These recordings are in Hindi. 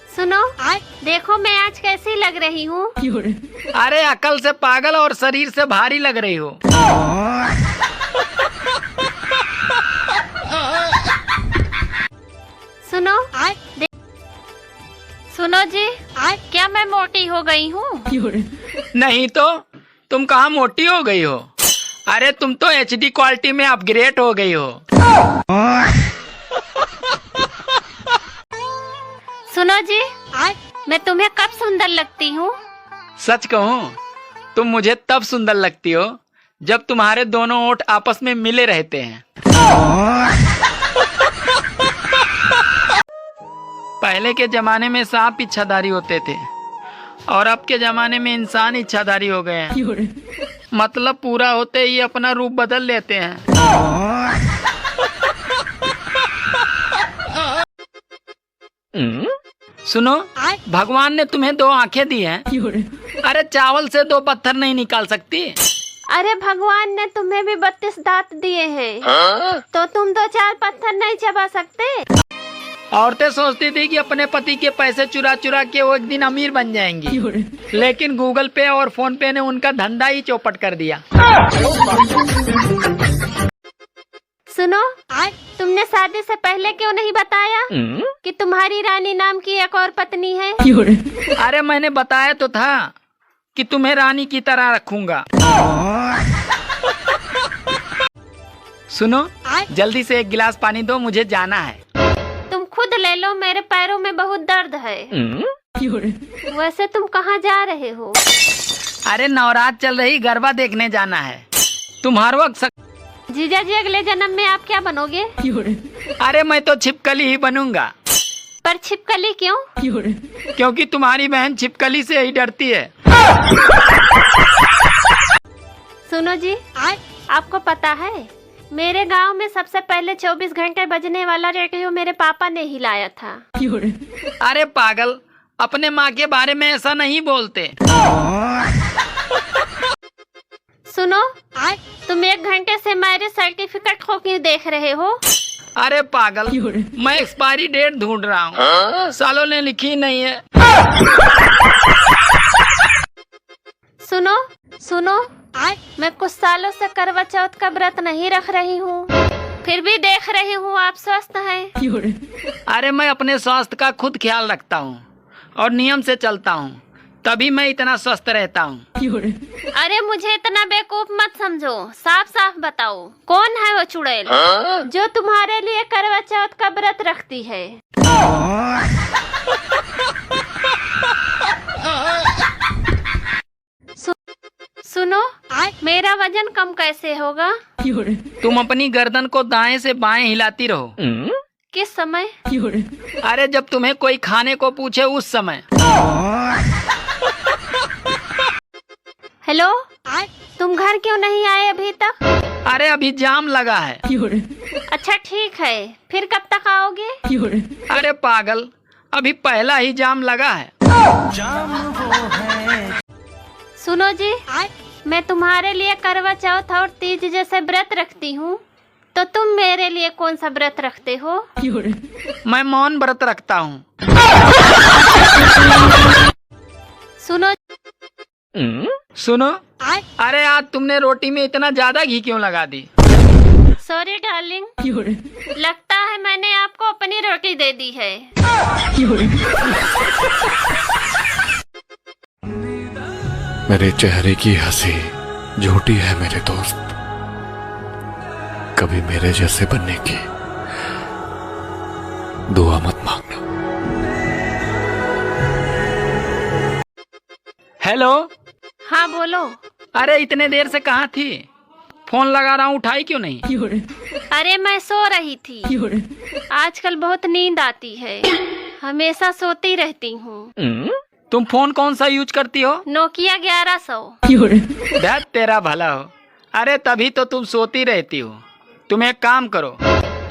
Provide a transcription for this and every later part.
सुनो, देखो मैं आज कैसी लग रही हूँ। अरे अकल से पागल और शरीर से भारी लग रही हो। सुनो सुनो जी, क्या मैं मोटी हो गई हूँ? नहीं तो तुम कहाँ मोटी हो गई हो। अरे तुम तो HD क्वालिटी में अपग्रेड हो गई हो। सुनो जी, मैं तुम्हें कब सुंदर लगती हूँ? सच कहूँ तुम मुझे तब सुंदर लगती हो जब तुम्हारे दोनों ओंठ आपस में मिले रहते हैं। पहले के जमाने में सांप इच्छाधारी होते थे और अब के जमाने में इंसान इच्छाधारी हो गए हैं। मतलब पूरा होते ही अपना रूप बदल लेते हैं। सुनो, भगवान ने तुम्हें 2 आंखें दी हैं। अरे चावल से 2 पत्थर नहीं निकाल सकती। अरे भगवान ने तुम्हें भी 32 दांत दिए हैं, तो तुम 2-4 पत्थर नहीं चबा सकते? औरतें सोचती थी कि अपने पति के पैसे चुरा चुरा के वो एक दिन अमीर बन जाएंगी, लेकिन गूगल पे और फोन पे ने उनका धंधा ही चौपट कर दिया। सुनो, तुमने शादी से पहले क्यों नहीं बताया कि तुम्हारी रानी नाम की एक और पत्नी है? अरे मैंने बताया तो था कि तुम्हें रानी की तरह रखूंगा। सुनो, जल्दी से 1 गिलास पानी दो, मुझे जाना है। तुम खुद ले लो, मेरे पैरों में बहुत दर्द है। वैसे तुम कहाँ जा रहे हो? अरे नवरात चल रही, गरबा देखने जाना है। तुम हर वक्त जीजा जी, अगले जन्म में आप क्या बनोगे? अरे मैं तो छिपकली ही बनूंगा। पर छिपकली क्यों? क्योंकि तुम्हारी बहन छिपकली से ही डरती है। सुनो जी, आपको पता है मेरे गांव में सबसे पहले 24 घंटे बजने वाला रेडियो मेरे पापा ने ही लाया था। अरे पागल, अपने माँ के बारे में ऐसा नहीं बोलते। सुनो, तुम 1 घंटे से मैरिज सर्टिफिकेट को क्यों देख रहे हो? अरे पागल, मैं एक्सपायरी डेट ढूंढ रहा हूँ, सालों ने लिखी नहीं है। सुनो सुनो, मैं कुछ सालों से करवा चौथ का व्रत नहीं रख रही हूँ, फिर भी देख रही हूँ आप स्वस्थ हैं। अरे मैं अपने स्वास्थ्य का खुद ख्याल रखता हूँ और नियम से चलता हूँ, तभी मैं इतना स्वस्थ रहता हूँ। अरे मुझे इतना बेवकूफ मत समझो, साफ साफ बताओ, कौन है वो चुड़ैल जो तुम्हारे लिए करवा चौथ का व्रत रखती है? सुनो, मेरा वजन कम कैसे होगा? तुम अपनी गर्दन को दाएं से बाएं हिलाती रहो। किस समय? अरे जब तुम्हें कोई खाने को पूछे उस समय। हेलो, तुम घर क्यों नहीं आए अभी तक? अरे अभी जाम लगा है। अच्छा ठीक है, फिर कब तक आओगे? अरे पागल, अभी पहला ही जाम लगा है। सुनो जी, मैं तुम्हारे लिए करवा चौथ और तीज जैसे व्रत रखती हूँ, तो तुम मेरे लिए कौन सा व्रत रखते हो? मैं मौन व्रत रखता हूँ। सुनो, अरे आज तुमने रोटी में इतना ज्यादा घी क्यों लगा दी? सॉरी डार्लिंग, लगता है मैंने आपको अपनी रोटी दे दी है। मेरे चेहरे की हंसी झूठी है मेरे दोस्त, कभी मेरे जैसे बनने की दुआ मत मांगना। हेलो। हाँ बोलो। अरे इतने देर से कहाँ थी? फोन लगा रहा हूँ, उठाई क्यों नहीं? अरे मैं सो रही थी, आजकल बहुत नींद आती है, हमेशा सोती रहती हूँ। तुम फोन कौन सा यूज करती हो? नोकिया 1100। दैट तेरा भला हो। अरे तभी तो तुम सोती रहती हो। तुम एक काम करो,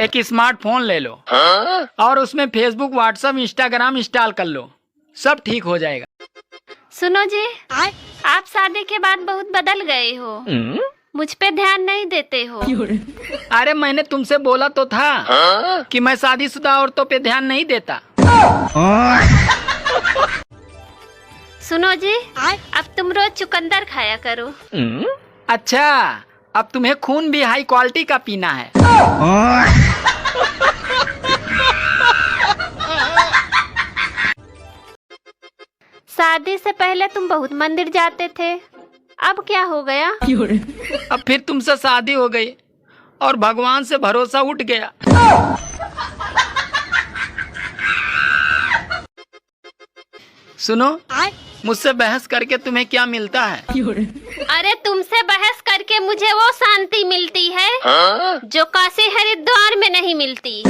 एक स्मार्टफोन ले लो और उसमें फेसबुक, व्हाट्सएप, इंस्टाग्राम इंस्टॉल कर लो, सब ठीक हो जाएगा। सुनो जी, आप शादी के बाद बहुत बदल गए हो, मुझ पे ध्यान नहीं देते हो। अरे मैंने तुमसे बोला तो था कि मैं शादीशुदा औरतों पे ध्यान नहीं देता। सुनो जी, अब तुम रोज चुकंदर खाया करो। अच्छा, अब तुम्हें खून भी हाई क्वालिटी का पीना है। शादी से पहले तुम बहुत मंदिर जाते थे, अब क्या हो गया? अब फिर तुमसे शादी हो गई और भगवान से भरोसा उठ गया। सुनो, मुझसे बहस करके तुम्हें क्या मिलता है? अरे तुमसे बहस करके मुझे वो शांति मिलती है जो काशी हरिद्वार में नहीं मिलती।